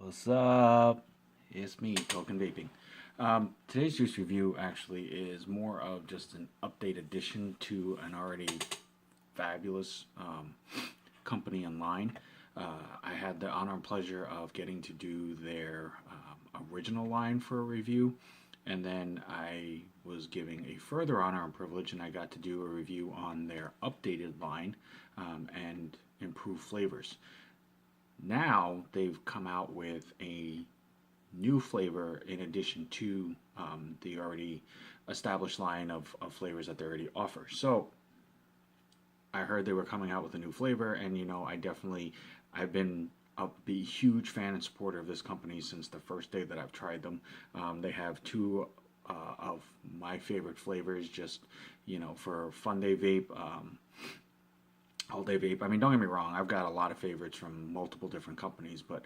What's up? It's me, Token Vaping. Today's juice review actually is more of just an update addition to an already fabulous company online. I had the honor and pleasure of getting to do their original line for a review, and then I was giving a further honor and privilege, and I got to do a review on their updated line and improved flavors. Now they've come out with a new flavor in addition to the already established line of flavors that they already offer. So I heard they were coming out with a new flavor, and I've been a huge fan and supporter of this company since the first day that I've tried them. They have two of my favorite flavors, just for Fun Day Vape. All Day Vape. I mean, don't get me wrong, I've got a lot of favorites from multiple different companies, but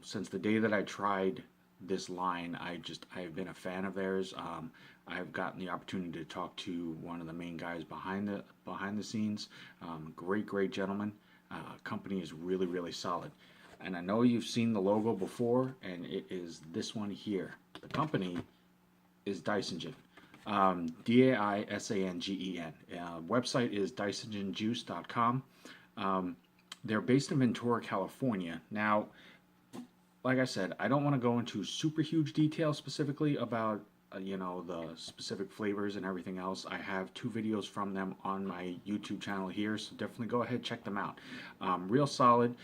since the day that I tried this line, I've been a fan of theirs. I've gotten the opportunity to talk to one of the main guys behind the scenes. Great gentleman. Company is really solid, and I know you've seen the logo before, and it is this one here. The company is DaiSanGen. DaiSanGen. Website is DaiSanGenJuice.com. They're based in Ventura, California. Now, like I said, I don't want to go into super huge detail specifically about the specific flavors and everything else. I have two videos from them on my YouTube channel here, so definitely go ahead, check them out. Real solid.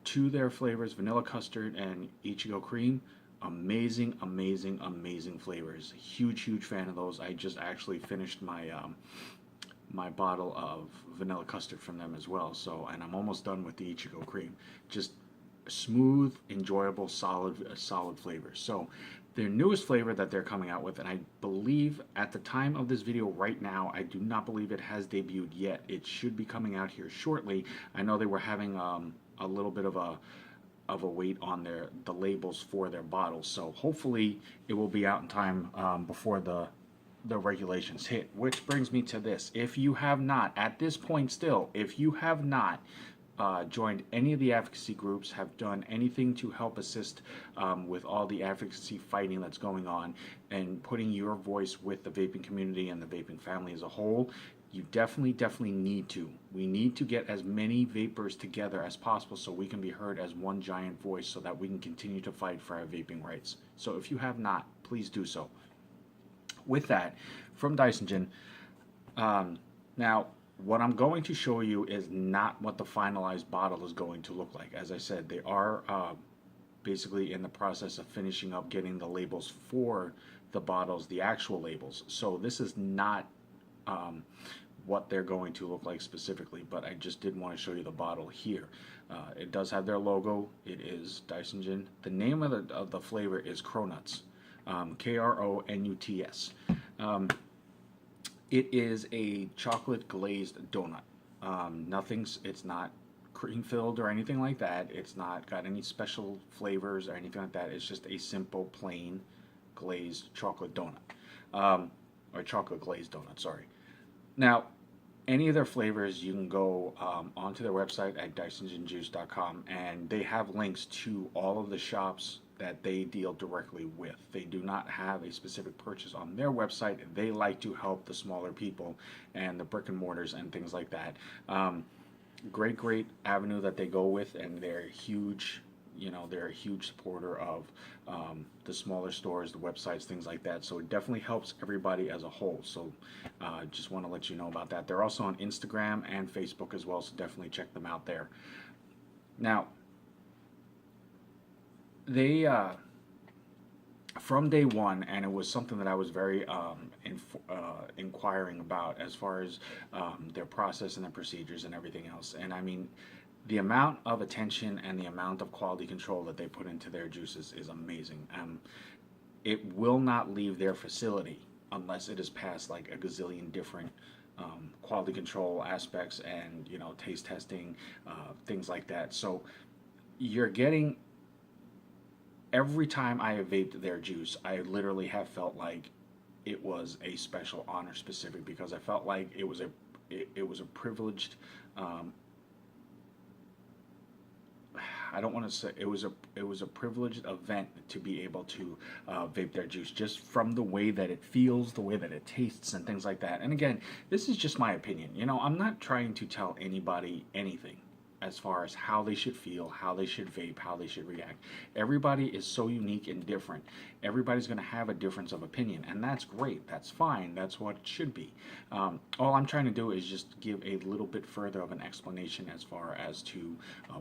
Two their flavors, vanilla custard and Ichigo cream. Amazing flavors. Huge fan of those. I just actually finished my my bottle of vanilla custard from them as well. So, and I'm almost done with the Ichigo cream. Just smooth, enjoyable, solid flavors. So, their newest flavor that they're coming out with, and I believe at the time of this video right now, I do not believe it has debuted yet. It should be coming out here shortly. I know they were having a little bit of a wait on the labels for their bottles, so hopefully it will be out in time before the regulations hit. Which brings me to this: if you have not, at this point still, if you have not joined any of the advocacy groups, have done anything to help assist with all the advocacy fighting that's going on, and putting your voice with the vaping community and the vaping family as a whole, you definitely need to. We need to get as many vapors together as possible so we can be heard as one giant voice, so that we can continue to fight for our vaping rights. So if you have not, please do so. With that, from DaiSanGen, now what I'm going to show you is not what the finalized bottle is going to look like. As I said, they are basically in the process of finishing up getting the labels for the bottles, the actual labels. So this is not what they're going to look like specifically, but I just did want to show you the bottle here. It does have their logo. It is DaiSanGen. The name of the flavor is Kronutz, Kronutz. It is a chocolate glazed donut. It's not cream filled or anything like that. It's not got any special flavors or anything like that. It's just a simple plain glazed chocolate donut, or chocolate glazed donut, sorry. Now, any of their flavors, you can go onto their website at DaiSanGenJuice.com, and they have links to all of the shops that they deal directly with. They do not have a specific purchase on their website. They like to help the smaller people and the brick and mortars and things like that. Great avenue that they go with, and they're huge. They're a huge supporter of the smaller stores, the websites, things like that. So it definitely helps everybody as a whole. So just want to let you know about that. They're also on Instagram and Facebook as well, so definitely check them out there. Now, they from day one, and it was something that I was very inquiring about as far as their process and their procedures and everything else. And I mean, the amount of attention and the amount of quality control that they put into their juices is amazing. It will not leave their facility unless it is past like a gazillion different quality control aspects and taste testing, things like that. So you're getting, every time I have vaped their juice, I literally have felt like it was a special honor specific, because I felt like it was a privileged I don't want to say it was a privileged event to be able to vape their juice, just from the way that it feels, the way that it tastes, and things like that. And again, this is just my opinion. You know, I'm not trying to tell anybody anything as far as how they should feel, how they should vape, how they should react. Everybody is so unique and different. Everybody's going to have a difference of opinion, and that's great. That's fine. That's what it should be. All I'm trying to do is just give a little bit further of an explanation as far as to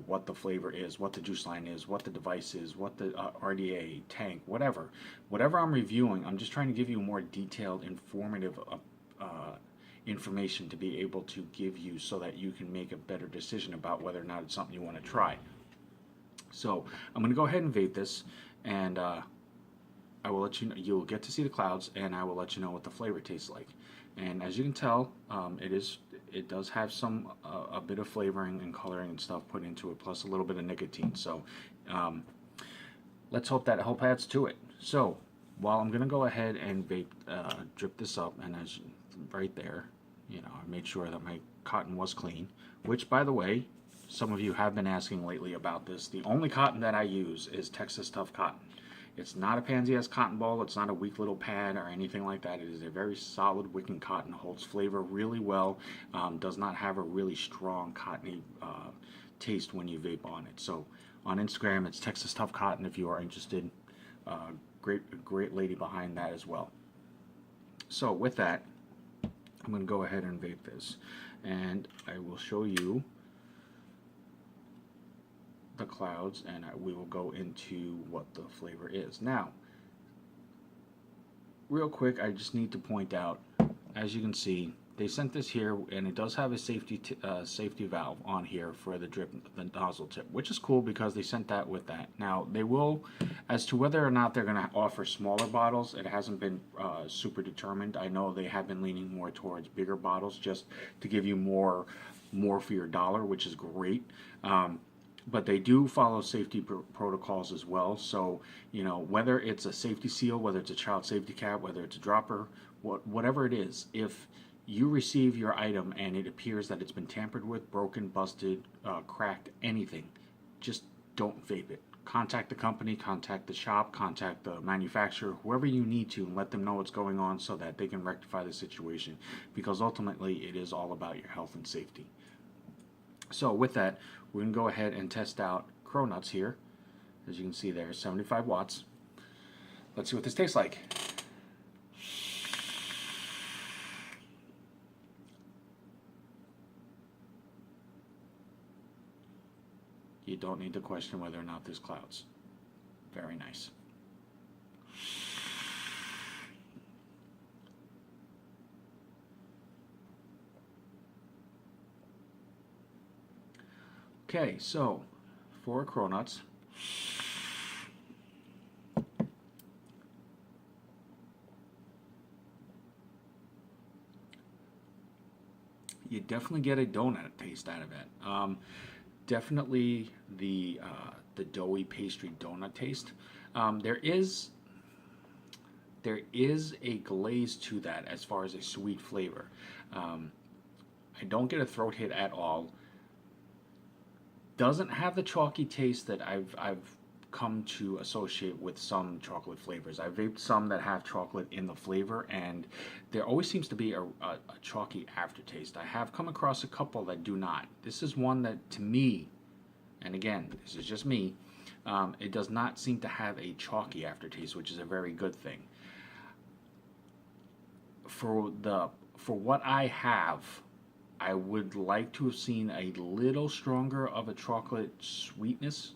what the flavor is, what the juice line is, what the device is, what the RDA, tank, whatever. Whatever I'm reviewing, I'm just trying to give you a more detailed, informative information to be able to give you so that you can make a better decision about whether or not it's something you want to try. So I'm going to go ahead and vape this, and I will let you know. You'll get to see the clouds, and I will let you know what the flavor tastes like. And as you can tell, it does have some a bit of flavoring and coloring and stuff put into it, plus a little bit of nicotine. So let's hope that help adds to it. So while I'm going to go ahead and vape, drip this up, and as right there, you know, I made sure that my cotton was clean, which, by the way, some of you have been asking lately about this. The only cotton that I use is Texas Tough Cotton. It's not a pansy-ass cotton ball. It's not a weak little pad or anything like that. It is a very solid wicking cotton, holds flavor really well, does not have a really strong cottony taste when you vape on it. So on Instagram, it's Texas Tough Cotton if you are interested. Great lady behind that as well. So with that, I'm going to go ahead and vape this, and I will show you the clouds, and we will go into what the flavor is. Now, real quick, I just need to point out, as you can see, they sent this here, and it does have a safety valve on here for the nozzle tip, which is cool because they sent that with that. Now, they will, as to whether or not they're going to offer smaller bottles, it hasn't been super determined. I know they have been leaning more towards bigger bottles just to give you more for your dollar, which is great. But they do follow safety protocols as well. So, you know, whether it's a safety seal, whether it's a child safety cap, whether it's a dropper, whatever it is, if you receive your item and it appears that it's been tampered with, broken, busted, cracked, anything, just don't vape it. Contact the company, contact the shop, contact the manufacturer, whoever you need to, and let them know what's going on so that they can rectify the situation, because ultimately it is all about your health and safety. So with that, we're going to go ahead and test out Kronutz here. As you can see there, 75 watts. Let's see what this tastes like. You don't need to question whether or not there's clouds. Very nice. Okay, so for Kronutz, you definitely get a donut taste out of it. Definitely the doughy pastry donut taste. There is a glaze to that as far as a sweet flavor. I don't get a throat hit at all. Doesn't have the chalky taste that I've come to associate with some chocolate flavors. I've vaped some that have chocolate in the flavor, and there always seems to be a chalky aftertaste. I have come across a couple that do not. This is one that, to me, and again, this is just me, it does not seem to have a chalky aftertaste, which is a very good thing. For what I have, I would like to have seen a little stronger of a chocolate sweetness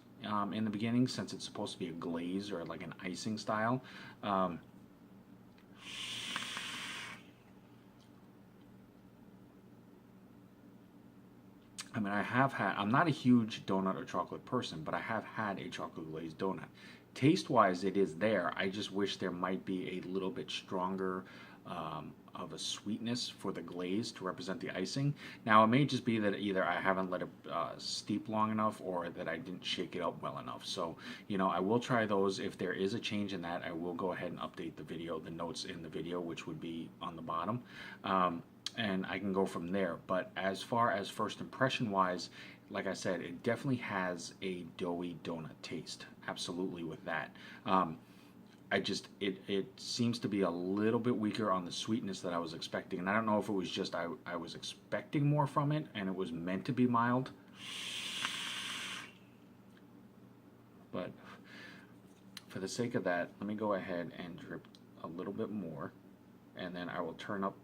in the beginning, since it's supposed to be a glaze or like an icing style. I mean, I'm not a huge donut or chocolate person, but I have had a chocolate glazed donut. Taste-wise, it is there. I just wish there might be a little bit stronger of a sweetness for the glaze to represent the icing. Now, it may just be that either I haven't let it steep long enough, or that I didn't shake it up well enough. So, you know, I will try those. If there is a change in that, I will go ahead and update the video, the notes in the video, which would be on the bottom. And I can go from there. But as far as first impression wise, like I said, it definitely has a doughy donut taste. Absolutely with that. Um, it seems to be a little bit weaker on the sweetness that I was expecting, and I don't know if it was just I was expecting more from it, and it was meant to be mild. But for the sake of that, let me go ahead and drip a little bit more, and then I will turn up.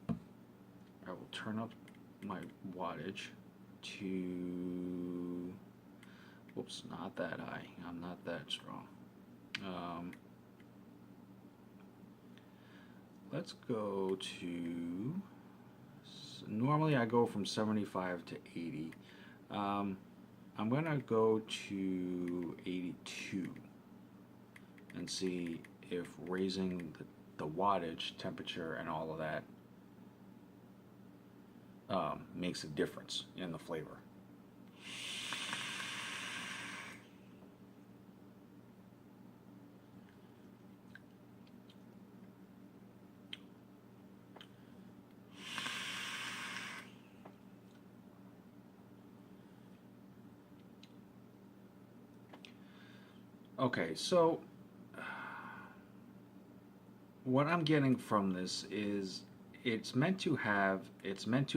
I will turn up my wattage to. Whoops, not that high. I'm not that strong. Let's go to. Normally I go from 75 to 80. I'm gonna go to 82 and see if raising the wattage, temperature, and all of that makes a difference in the flavor. Okay, so what I'm getting from this is it's meant to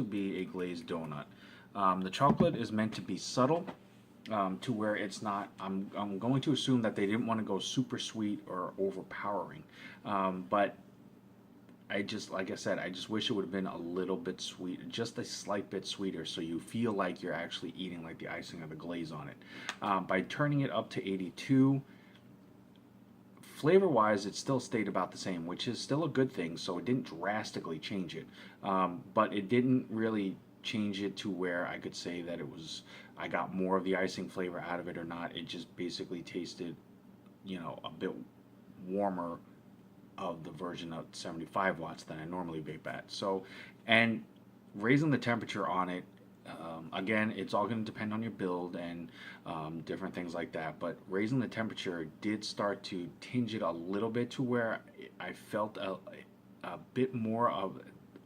be a glazed donut. The chocolate is meant to be subtle, to where it's not. I'm going to assume that they didn't want to go super sweet or overpowering, but like I said, I just wish it would have been a little bit sweet, just a slight bit sweeter, so you feel like you're actually eating like the icing or the glaze on it. By turning it up to 82. Flavor wise, it still stayed about the same, which is still a good thing, so it didn't drastically change it. But it didn't really change it to where I could say that I got more of the icing flavor out of it or not. It just basically tasted, a bit warmer of the version of 75 watts than I normally vape at. So, and raising the temperature on it, again, it's all going to depend on your build and different things like that. But raising the temperature did start to tinge it a little bit to where I felt a bit more of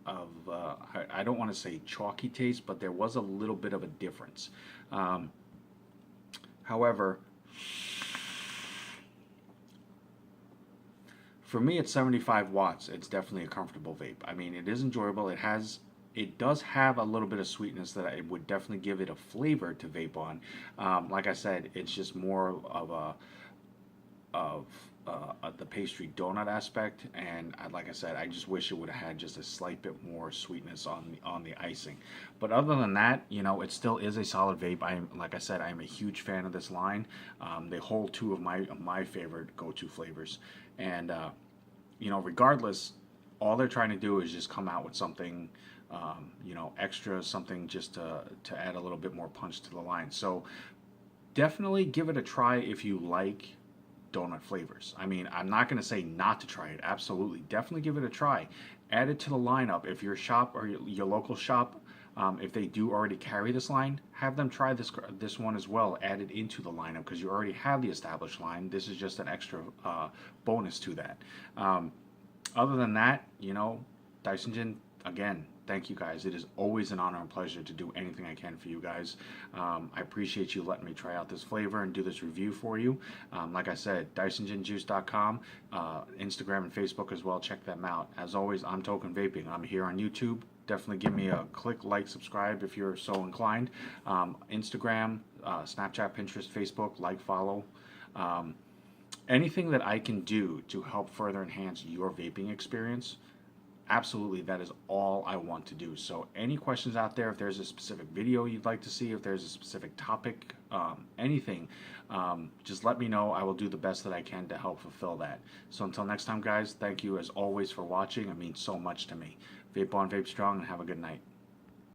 I don't want to say chalky taste, but there was a little bit of a difference. However, for me, at 75 watts, it's definitely a comfortable vape. I mean, it is enjoyable. It does have a little bit of sweetness that I would definitely give it a flavor to vape on. Like I said, it's just more of the pastry donut aspect, and like I said, I just wish it would have had just a slight bit more sweetness on the icing. But other than that, it still is a solid vape. Like I said, I'm a huge fan of this line. They hold two of my favorite go-to flavors, and regardless, all they're trying to do is just come out with something. Extra, something just to add a little bit more punch to the line. So definitely give it a try if you like donut flavors. I mean, I'm not going to say not to try it. Absolutely. Definitely give it a try. Add it to the lineup. If your shop or your local shop, if they do already carry this line, have them try this one as well. Add it into the lineup because you already have the established line. This is just an extra bonus to that. Other than that, DaiSanGen, again, thank you guys. It is always an honor and pleasure to do anything I can for you guys. I appreciate you letting me try out this flavor and do this review for you. Like I said, DaiSanGenJuice.com, Instagram and Facebook as well. Check them out. As always, I'm Token Vaping. I'm here on YouTube. Definitely give me a click, like, subscribe if you're so inclined. Instagram, Snapchat, Pinterest, Facebook, like, follow. Anything that I can do to help further enhance your vaping experience, absolutely, that is all I want to do. So any questions out there, if there's a specific video you'd like to see, if there's a specific topic, anything, just let me know. I will do the best that I can to help fulfill that. So until next time, guys, thank you as always for watching. It means so much to me. Vape on, vape strong, and have a good night.